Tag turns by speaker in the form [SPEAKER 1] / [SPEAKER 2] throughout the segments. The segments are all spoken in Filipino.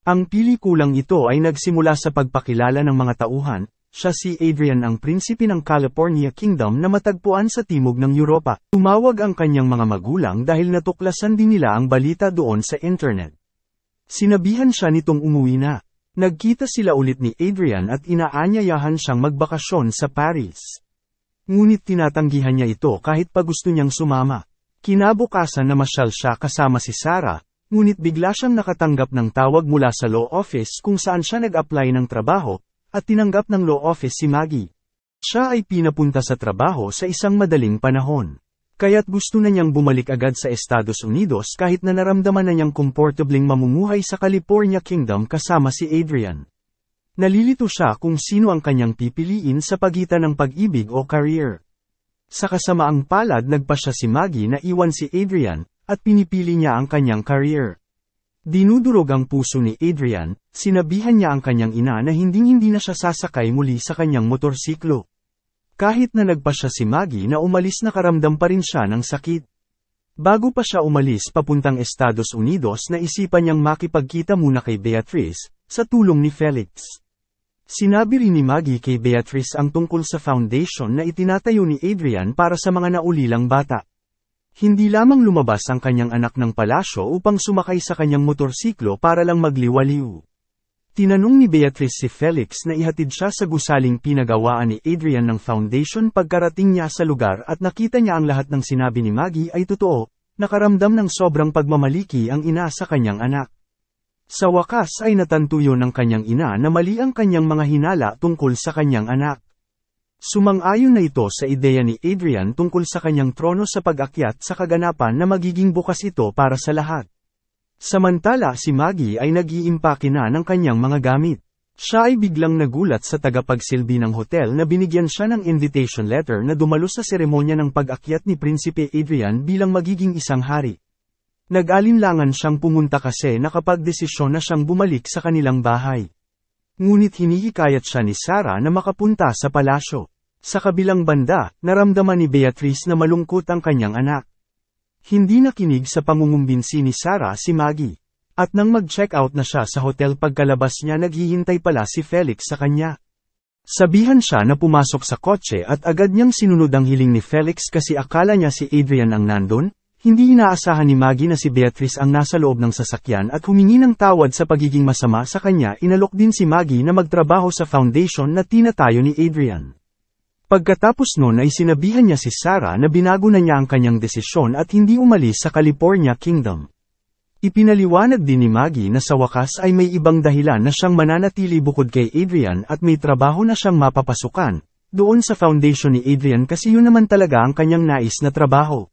[SPEAKER 1] Ang pelikulang ito ay nagsimula sa pagpakilala ng mga tauhan. Siya si Adrian, ang prinsipe ng California Kingdom na matagpuan sa timog ng Europa. Tumawag ang kanyang mga magulang dahil natuklasan din nila ang balita doon sa internet. Sinabihan siya nitong umuwi na. Nagkita sila ulit ni Adrian at inaanyayahan siyang magbakasyon sa Paris. Ngunit tinatanggihan niya ito kahit pa gusto niyang sumama. Kinabukasan namasyal siya kasama si Sarah, ngunit bigla siyang nakatanggap ng tawag mula sa law office kung saan siya nag-apply ng trabaho, at tinanggap ng law office si Maggie. Siya ay pinapunta sa trabaho sa isang madaling panahon. Kaya't gusto na niyang bumalik agad sa Estados Unidos kahit na naramdaman na niyang komportabling mamumuhay sa California Kingdom kasama si Adrian. Nalilito siya kung sino ang kanyang pipiliin sa pagitan ng pag-ibig o career. Sa kasamaang palad nagpasya si Maggie na iwan si Adrian, at pinipili niya ang kanyang career. Dinudurog ang puso ni Adrian, sinabihan niya ang kanyang ina na hindi na siya sasakay muli sa kanyang motorsiklo. Kahit na nagpasya si Maggie na umalis, nakaramdam pa rin siya ng sakit. Bago pa siya umalis papuntang Estados Unidos, naisipan niyang makipagkita muna kay Beatrice, sa tulong ni Felix. Sinabi rin ni Maggie kay Beatrice ang tungkol sa foundation na itinatayo ni Adrian para sa mga naulilang bata. Hindi lamang lumabas ang kanyang anak ng palasyo upang sumakay sa kanyang motorsiklo para lang magliwaliw. Tinanong ni Beatrice si Felix na ihatid siya sa gusaling pinagawaan ni Adrian ng foundation. Pagkarating niya sa lugar at nakita niya ang lahat ng sinabi ni Maggie ay totoo, nakaramdam ng sobrang pagmamaliki ang ina sa kanyang anak. Sa wakas ay natantuyo ng kanyang ina na mali ang kanyang mga hinala tungkol sa kanyang anak. Sumang-ayon na ito sa ideya ni Adrian tungkol sa kanyang trono sa pag-akyat sa kaganapan na magiging bukas ito para sa lahat. Samantala si Maggie ay nag-iimpake na ng kanyang mga gamit. Siya ay biglang nagulat sa tagapagsilbi ng hotel na binigyan siya ng invitation letter na dumalo sa seremonya ng pag-akyat ni Prinsipe Adrian bilang magiging isang hari. Nag-alinlangan siyang pumunta kasi nakapagdesisyon na siyang bumalik sa kanilang bahay. Ngunit hinihikayat siya ni Sarah na makapunta sa palasyo. Sa kabilang banda, naramdaman ni Beatrice na malungkot ang kanyang anak. Hindi nakinig sa pangungumbinsi ni Sarah si Maggie. At nang mag-check out na siya sa hotel, pagkalabas niya naghihintay pala si Felix sa kanya. Sabihan siya na pumasok sa kotse at agad niyang sinunod ang hiling ni Felix kasi akala niya si Adrian ang nandun. Hindi inaasahan ni Maggie na si Beatrice ang nasa loob ng sasakyan at humingi ng tawad sa pagiging masama sa kanya. Inalok din si Maggie na magtrabaho sa foundation na tinatayo ni Adrian. Pagkatapos nun ay sinabihan niya si Sarah na binago na niya ang kanyang desisyon at hindi umalis sa California Kingdom. Ipinaliwanag din ni Maggie na sa wakas ay may ibang dahilan na siyang mananatili bukod kay Adrian at may trabaho na siyang mapapasukan doon sa foundation ni Adrian kasi yun naman talaga ang kanyang nais na trabaho.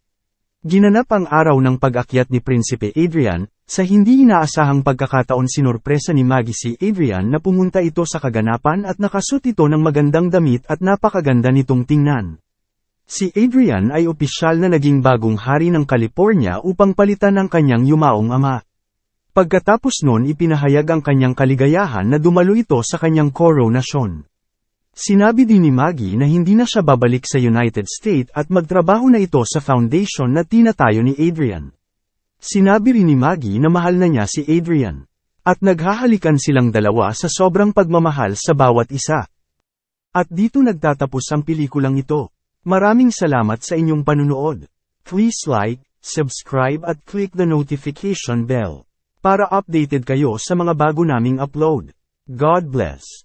[SPEAKER 1] Ginanap ang araw ng pag-akyat ni Prinsipe Adrian. Sa hindi inaasahang pagkakataon sinurpresa ni Maggie si Adrian na pumunta ito sa kaganapan at nakasuot ito ng magandang damit at napakaganda nitong tingnan. Si Adrian ay opisyal na naging bagong hari ng California upang palitan ang kanyang yumaong ama. Pagkatapos nun ipinahayag ang kanyang kaligayahan na dumalo ito sa kanyang koronasyon. Sinabi din ni Maggie na hindi na siya babalik sa United States at magtrabaho na ito sa foundation na tinatayo ni Adrian. Sinabi rin ni Maggie na mahal na niya si Adrian. At naghahalikan silang dalawa sa sobrang pagmamahal sa bawat isa. At dito nagtatapos ang pelikulang ito. Maraming salamat sa inyong panunood. Please like, subscribe at click the notification bell para updated kayo sa mga bago naming upload. God bless.